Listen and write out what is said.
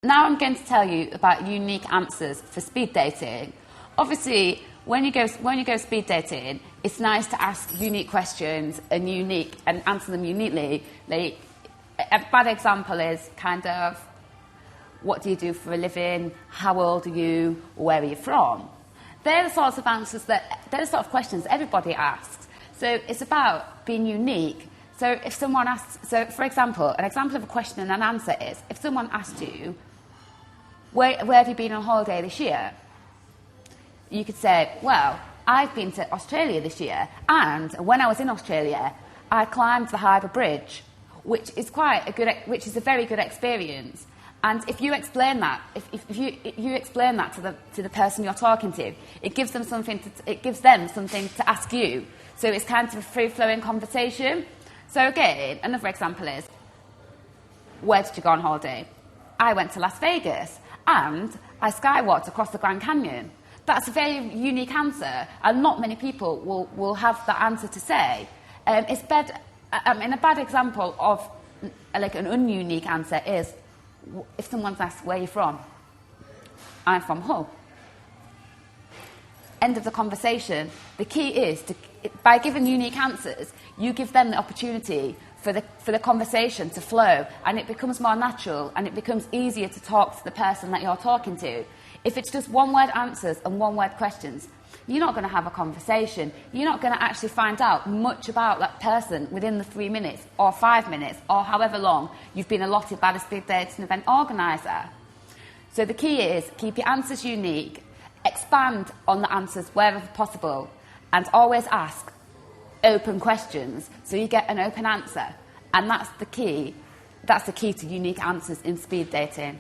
Now I'm going to tell you about unique answers for speed dating. Obviously, when you go speed dating, it's nice to ask unique questions and answer them uniquely. Like, a bad example is kind of, what do you do for a living? How old are you? Where are you from? They're the sorts of they're the sort of questions everybody asks. So it's about being unique. So if someone asks, for example, an example of a question and an answer is, if someone asked you, where have you been on holiday this year? You could say, well, I've been to Australia this year, and when I was in Australia, I climbed the Harbour Bridge, which is a very good experience. And if you explain that, if you explain that to the person you're talking to, it gives them something to ask you. So it's kind of a free-flowing conversation. So again, another example is, where did you go on holiday? I went to Las Vegas, and I skywalked across the Grand Canyon. That's a very unique answer, and not many people will have that answer to say. A bad example of like an ununique answer is, if someone's asked, where are you from? I'm from Hull. End of the conversation. The key is, by giving unique answers, you give them the opportunity for the conversation to flow, and it becomes more natural, and it becomes easier to talk to the person that you're talking to. If it's just one-word answers and one-word questions, you're not going to have a conversation. You're not going to actually find out much about that person within the 3 minutes or 5 minutes or however long you've been allotted by the speed dating event organiser. So the key is, keep your answers unique, expand on the answers wherever possible, and always ask open questions so you get an open answer. And that's the key to unique answers in speed dating.